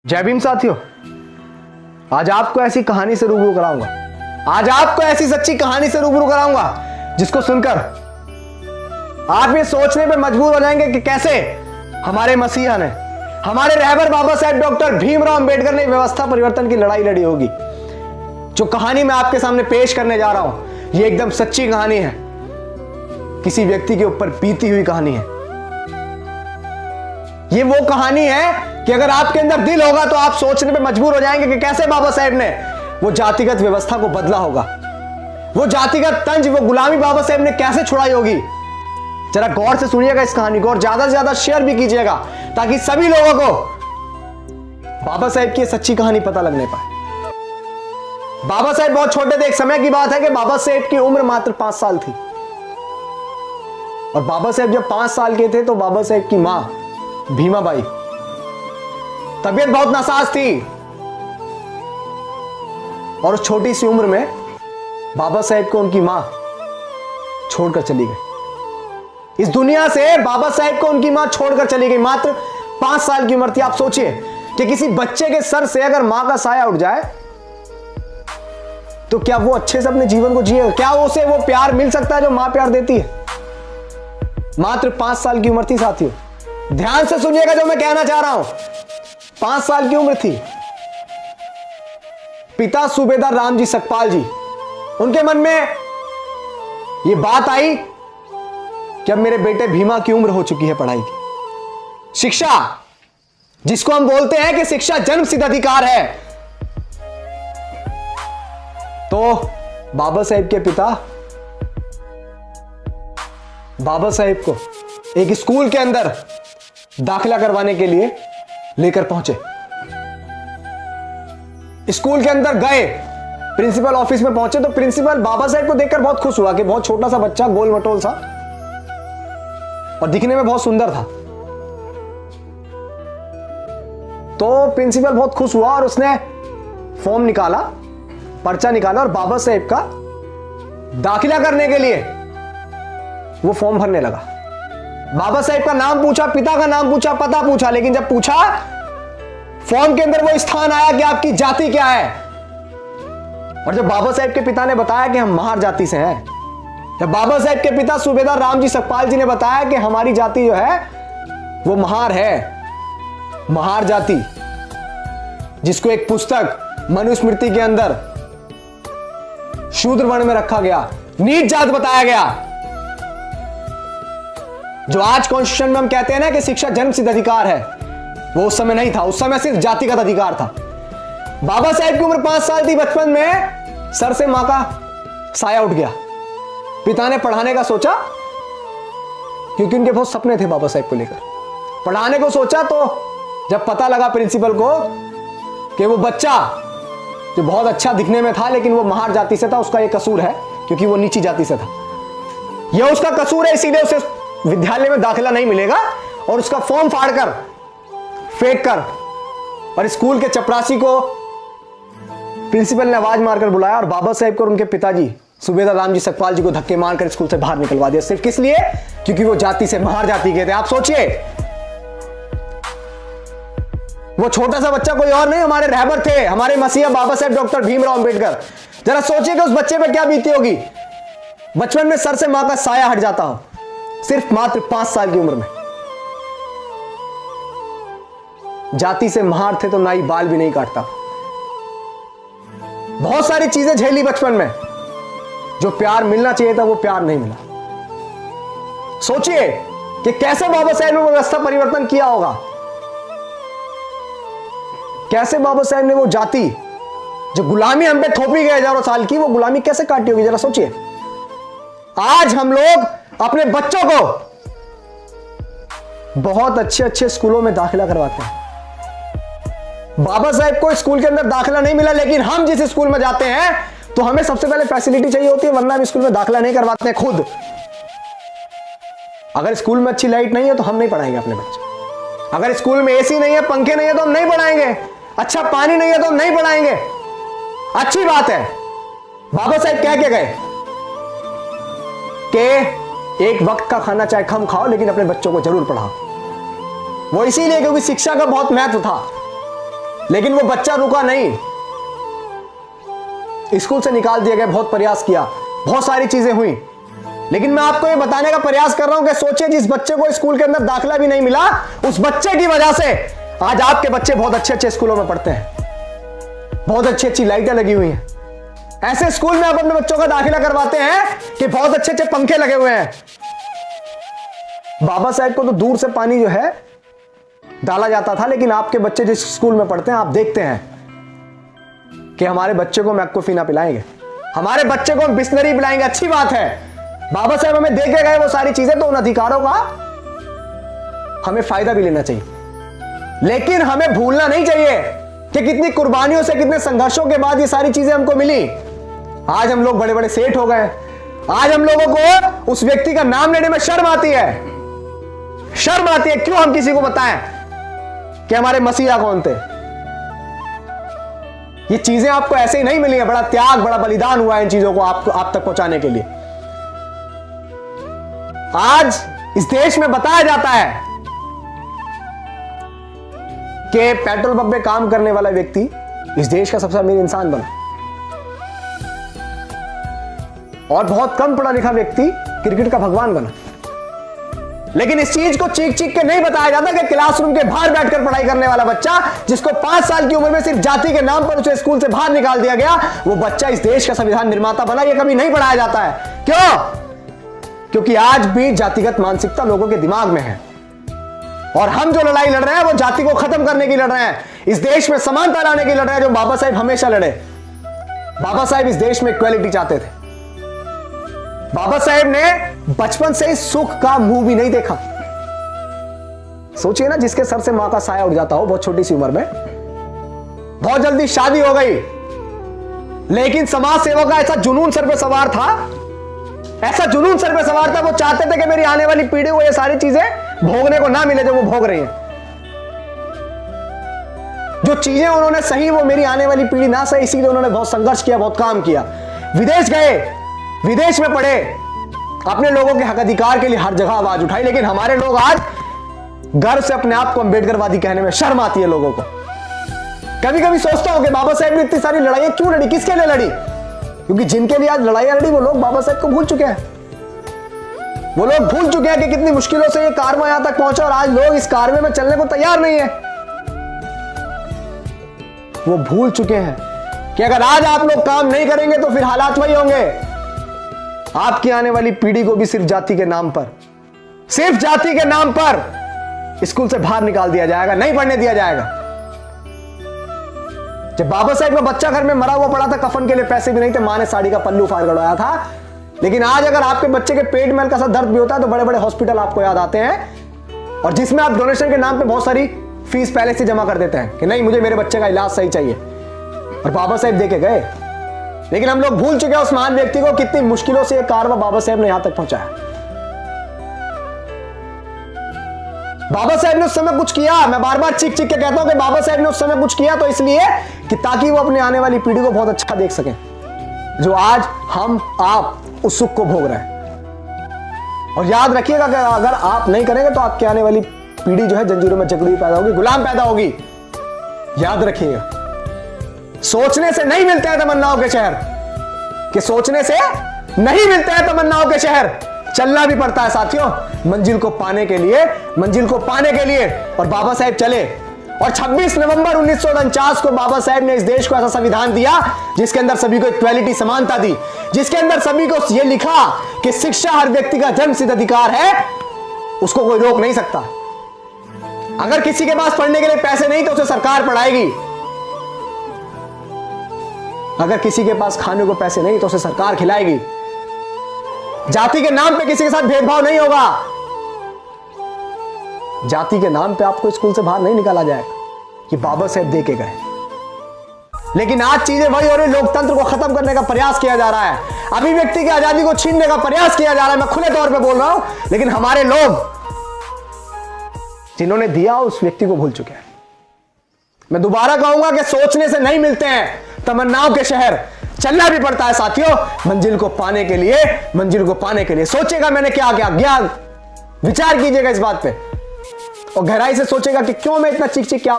जय भीम साथियों, आज आपको ऐसी कहानी से रूबरू कराऊंगा। आज आपको ऐसी सच्ची कहानी से रूबरू कराऊंगा जिसको सुनकर आप ये सोचने पे मजबूर हो जाएंगे कि कैसे हमारे मसीहा ने, हमारे रहबर बाबा साहेब डॉक्टर भीमराव अंबेडकर ने व्यवस्था परिवर्तन की लड़ाई लड़ी होगी। जो कहानी मैं आपके सामने पेश करने जा रहा हूं, ये एकदम सच्ची कहानी है, किसी व्यक्ति के ऊपर बीती हुई कहानी है। ये वो कहानी है कि अगर आपके अंदर दिल होगा तो आप सोचने पे मजबूर हो जाएंगे कि कैसे बाबा साहेब ने वो जातिगत व्यवस्था को बदला होगा, वो जातिगत तंज, वो गुलामी बाबा साहेब ने कैसे छुड़ाई होगी। जरा गौर से सुनिएगा इस कहानी को और ज्यादा से ज्यादा शेयर भी कीजिएगा ताकि सभी लोगों को बाबा साहेब की सच्ची कहानी पता लगने पाए। बाबा साहेब बहुत छोटे थे। एक समय की बात है कि बाबा साहेब की उम्र मात्र 5 साल थी और बाबा साहेब जब 5 साल के थे तो बाबा साहेब की मां भीमाबाई तबीयत बहुत नासाज थी और उस छोटी सी उम्र में बाबा साहेब को उनकी मां छोड़कर चली गई। इस दुनिया से बाबा साहेब को उनकी मां छोड़कर चली गई। मात्र 5 साल की उम्र थी। आप सोचिए कि किसी बच्चे के सर से अगर मां का साया उठ जाए तो क्या वो अच्छे से अपने जीवन को जिएगा? क्या उसे वो प्यार मिल सकता है जो मां प्यार देती है? मात्र 5 साल की उम्र थी साथियों। ध्यान से सुनिएगा जो मैं कहना चाह रहा हूं। 5 साल की उम्र थी। पिता सूबेदार रामजी सकपाल जी, उनके मन में यह बात आई कि अब मेरे बेटे भीमा की उम्र हो चुकी है पढ़ाई की। शिक्षा, जिसको हम बोलते हैं कि शिक्षा जन्मसिद्ध अधिकार है, तो बाबा साहेब के पिता बाबा साहेब को एक स्कूल के अंदर दाखिला करवाने के लिए लेकर पहुंचे। स्कूल के अंदर गए, प्रिंसिपल ऑफिस में पहुंचे तो प्रिंसिपल बाबा साहेब को देखकर बहुत खुश हुआ कि बहुत छोटा सा बच्चा, गोल मटोल सा और दिखने में बहुत सुंदर था। तो प्रिंसिपल बहुत खुश हुआ और उसने फॉर्म निकाला, पर्चा निकाला और बाबा साहेब का दाखिला करने के लिए वो फॉर्म भरने लगा। बाबा साहेब का नाम पूछा, पिता का नाम पूछा, पता पूछा, लेकिन जब पूछा फॉर्म के अंदर वो स्थान आया कि आपकी जाति क्या है, और जब बाबा साहेब के पिता ने बताया कि हम महार जाति से हैं, जब बाबा साहेब के पिता सूबेदार रामजी सकपाल जी ने बताया कि हमारी जाति जो है वो महार है, महार जाति, जिसको एक पुस्तक मनुस्मृति के अंदर शूद्र वर्ण में रखा गया, नीच जात बताया गया। जो आज कॉन्स्टिट्यूशन में हम कहते हैं ना कि शिक्षा जन्मसिद्ध अधिकार है, वो उस समय नहीं था। उस समय सिर्फ जातिगत अधिकार था। बाबा साहेब की उम्र 5 साल थी। बचपन में सर से मां का साया उठ गया। पिता ने पढ़ाने का सोचा, क्योंकि उनके बहुत सपने थे बाबा साहेब को लेकर। पढ़ाने को सोचा तो जब पता लगा प्रिंसिपल को कि वो बच्चा जो बहुत अच्छा दिखने में था लेकिन वो महार जाति से था, उसका ये कसूर है क्योंकि वो नीची जाति से था, यह उसका कसूर है, इसीलिए उसे विद्यालय में दाखिला नहीं मिलेगा, और उसका फॉर्म फाड़कर, फेंक कर और स्कूल के चपरासी को प्रिंसिपल ने आवाज मारकर बुलाया और बाबा साहेब को और उनके पिताजी सूबेदार रामजी सकपाल जी को धक्के मारकर स्कूल से बाहर निकलवा दिया। सिर्फ किस लिए? क्योंकि वो जाति से महार जाति के थे। आप सोचिए, वो छोटा सा बच्चा कोई और नहीं, हमारे रहबर थे, हमारे मसीहा बाबा साहेब डॉक्टर भीमराव अंबेडकर। जरा सोचिए कि उस बच्चे पर क्या बीती होगी। बचपन में सर से मां का साया हट जाता हो, सिर्फ मात्र 5 साल की उम्र में। जाति से महार थे तो नाई बाल भी नहीं काटता। बहुत सारी चीजें झेली बचपन में, जो प्यार मिलना चाहिए था वो प्यार नहीं मिला। सोचिए कि कैसे बाबा साहेब ने व्यवस्था परिवर्तन किया होगा, कैसे बाबा साहेब ने वो जाति जो गुलामी हम पे थोपी गई हजारों साल की, वो गुलामी कैसे काटी होगी। जरा सोचिए। आज हम लोग अपने बच्चों को बहुत अच्छे अच्छे स्कूलों में दाखिला करवाते हैं। बाबा साहेब को स्कूल के अंदर दाखिला नहीं मिला, लेकिन हम जिस स्कूल में जाते हैं तो हमें सबसे पहले फैसिलिटी चाहिए होती है, वरना हम स्कूल में दाखिला नहीं करवाते हैं खुद। अगर स्कूल में अच्छी लाइट नहीं है तो हम नहीं पढ़ाएंगे अपने बच्चे। अगर स्कूल में एसी नहीं है, पंखे नहीं है तो हम नहीं पढ़ाएंगे। अच्छा पानी नहीं है तो हम नहीं पढ़ाएंगे। अच्छी बात है, बाबा साहेब कह के गए कि एक वक्त का खाना चाहे कम खाओ लेकिन अपने बच्चों को जरूर पढ़ाओ। वो इसीलिए क्योंकि शिक्षा का बहुत महत्व था। लेकिन वो बच्चा रुका नहीं, स्कूल से निकाल दिया गया, बहुत प्रयास किया, बहुत सारी चीजें हुई, लेकिन मैं आपको ये बताने का प्रयास कर रहा हूं कि सोचिए जिस बच्चे को स्कूल के अंदर दाखिला भी नहीं मिला, उस बच्चे की वजह से आज आपके बच्चे बहुत अच्छे अच्छे स्कूलों में पढ़ते हैं, बहुत अच्छी अच्छी लाइटें लगी हुई हैं। ऐसे स्कूल में आप अपने बच्चों का दाखिला करवाते हैं कि बहुत अच्छे अच्छे पंखे लगे हुए हैं। बाबा साहेब को तो दूर से पानी जो है डाला जाता था, लेकिन आपके बच्चे जिस स्कूल में पढ़ते हैं आप देखते हैं कि हमारे बच्चे को मैक्कोफिना पिलाएंगे, हमारे बच्चे को हम बिस्लरी पिलाएंगे। अच्छी बात है, बाबा साहेब हमें दे के गए वो सारी चीजें, तो उन अधिकारों का हमें फायदा भी लेना चाहिए, लेकिन हमें भूलना नहीं चाहिए कि कितनी कुर्बानियों से, कितने संघर्षों के बाद ये सारी चीजें हमको मिली। आज हम लोग बड़े बड़े सेठ हो गए, आज हम लोगों को उस व्यक्ति का नाम लेने में शर्म आती है, शर्म आती है। क्यों हम किसी को बताएं कि हमारे मसीहा कौन थे? ये चीजें आपको ऐसे ही नहीं मिली है, बड़ा त्याग, बड़ा बलिदान हुआ है इन चीजों को आप तक पहुंचाने के लिए। आज इस देश में बताया जाता है कि पेट्रोल पंप पे काम करने वाला व्यक्ति इस देश का सबसे अमीर इंसान बना, और बहुत कम पढ़ा लिखा व्यक्ति क्रिकेट का भगवान बना। लेकिन इस चीज को चीख चीख के नहीं बताया जाता कि क्लासरूम के बाहर बैठकर पढ़ाई करने वाला बच्चा, जिसको 5 साल की उम्र में सिर्फ जाति के नाम पर उसे स्कूल से बाहर निकाल दिया गया, वो बच्चा इस देश का संविधान निर्माता बना। ये कभी नहीं पढ़ाया जाता है। क्यों? क्योंकि आज भी जातिगत मानसिकता लोगों के दिमाग में है, और हम जो लड़ाई लड़ रहे हैं वो जाति को खत्म करने की लड़ रहे हैं, इस देश में समानता लाने की लड़ रहे हैं, जो बाबा साहेब हमेशा लड़े। बाबा साहेब इस देश में इक्वालिटी चाहते थे। बाबा साहेब ने बचपन से ही सुख का मुंह भी नहीं देखा। सोचिए ना, जिसके सर से मां का साया उड़ जाता हो बहुत छोटी सी उम्र में, बहुत जल्दी शादी हो गई, लेकिन समाज सेवा का ऐसा जुनून सर पे सवार था, ऐसा जुनून सर पे सवार था, वो चाहते थे कि मेरी आने वाली पीढ़ी को ये सारी चीजें भोगने को ना मिले जो वो भोग रही हैं। जो चीजें उन्होंने सही वो मेरी आने वाली पीढ़ी ना सही, इसीलिए उन्होंने बहुत संघर्ष किया, बहुत काम किया। विदेश गए, विदेश में पढ़े, अपने लोगों के हक अधिकार के लिए हर जगह आवाज उठाई। लेकिन हमारे लोग आज गर्व से अपने आप को अम्बेडकरवादी कहने में शर्म आती है लोगों को। कभी कभी सोचता हूं कि बाबा साहेब ने इतनी सारी लड़ाइयां क्यों लड़ी, किसके लिए लड़ी? क्योंकि जिनके लिए आज लड़ाइयां लड़ी वो लोग बाबा साहेब को भूल चुके हैं। वो लोग भूल चुके हैं कि कितनी मुश्किलों से ये कारवां यहां तक पहुंचा, और आज लोग इस कारवां में चलने को तैयार नहीं है। वो भूल चुके हैं कि अगर आज आप लोग काम नहीं करेंगे तो फिर हालात वही होंगे। आपकी आने वाली पीढ़ी को भी सिर्फ जाति के नाम पर, सिर्फ जाति के नाम पर स्कूल से बाहर निकाल दिया जाएगा, नहीं पढ़ने दिया जाएगा। जब बाबा साहेब का बच्चा घर में मरा हुआ पड़ा था, कफन के लिए पैसे भी नहीं थे, मां ने साड़ी का पल्लू फाड़ करवाया था। लेकिन आज अगर आपके बच्चे के पेट में हल्का सा दर्द भी होता है तो बड़े बड़े हॉस्पिटल आपको याद आते हैं, और जिसमें आप डोनेशन के नाम पे बहुत सारी फीस पहले से जमा कर देते हैं कि नहीं, मुझे मेरे बच्चे का इलाज सही चाहिए, और बाबा साहेब दे के गए। लेकिन हम लोग भूल चुके हैं उस महान व्यक्ति को, कितनी मुश्किलों से ये कारवां बाबा साहेब ने यहां तक पहुंचाया। बाबा साहेब ने उस समय कुछ किया। मैं बार बार चीख चीख के कहता हूं कि बाबा साहेब ने उस समय कुछ किया, तो इसलिए कि ताकि वो अपने आने वाली पीढ़ी को बहुत अच्छा देख सकें, जो आज हम आप उस सुख को भोग रहे हैं। और याद रखिएगा कि अगर आप नहीं करेंगे तो आपकी आने वाली पीढ़ी जो है जंजीरों में जकड़ी पैदा होगी, गुलाम पैदा होगी। याद रखिएगा, सोचने से नहीं मिलते हैं तमन्नाओं के शहर, कि सोचने से नहीं मिलते हैं तमन्नाओं के शहर, चलना भी पड़ता है साथियों मंजिल को पाने के लिए, मंजिल को पाने के लिए। और बाबा साहेब चले, और 26 नवंबर 1949 को बाबा साहेब ने इस देश को ऐसा संविधान दिया जिसके अंदर सभी को इक्वालिटी, समानता दी, जिसके अंदर सभी को यह लिखा कि शिक्षा हर व्यक्ति का जन्मसिद्ध अधिकार है, उसको कोई रोक नहीं सकता। अगर किसी के पास पढ़ने के लिए पैसे नहीं तो उसे सरकार पढ़ाएगी, अगर किसी के पास खाने को पैसे नहीं तो उसे सरकार खिलाएगी। जाति के नाम पे किसी के साथ भेदभाव नहीं होगा, जाति के नाम पे आपको स्कूल से बाहर नहीं निकाला जाएगा, ये बाबा साहेब दे के गए। लेकिन आज चीजें वही हो रही, लोकतंत्र को खत्म करने का प्रयास किया जा रहा है, अभिव्यक्ति की आजादी को छीनने का प्रयास किया जा रहा है। मैं खुले तौर पे बोल रहा हूं, लेकिन हमारे लोग जिन्होंने दिया उस व्यक्ति को भूल चुके हैं। मैं दोबारा कहूंगा कि सोचने से नहीं मिलते हैं तमन्नाओं के शहर, चलना भी पड़ता है साथियों मंजिल को पाने के लिए, मंजिल को पाने के लिए। सोचेगा मैंने क्या क्या, ज्ञान विचार कीजिएगा इस बात पे, और गहराई से सोचेगा कि क्यों मैं इतना चीख चीख क्या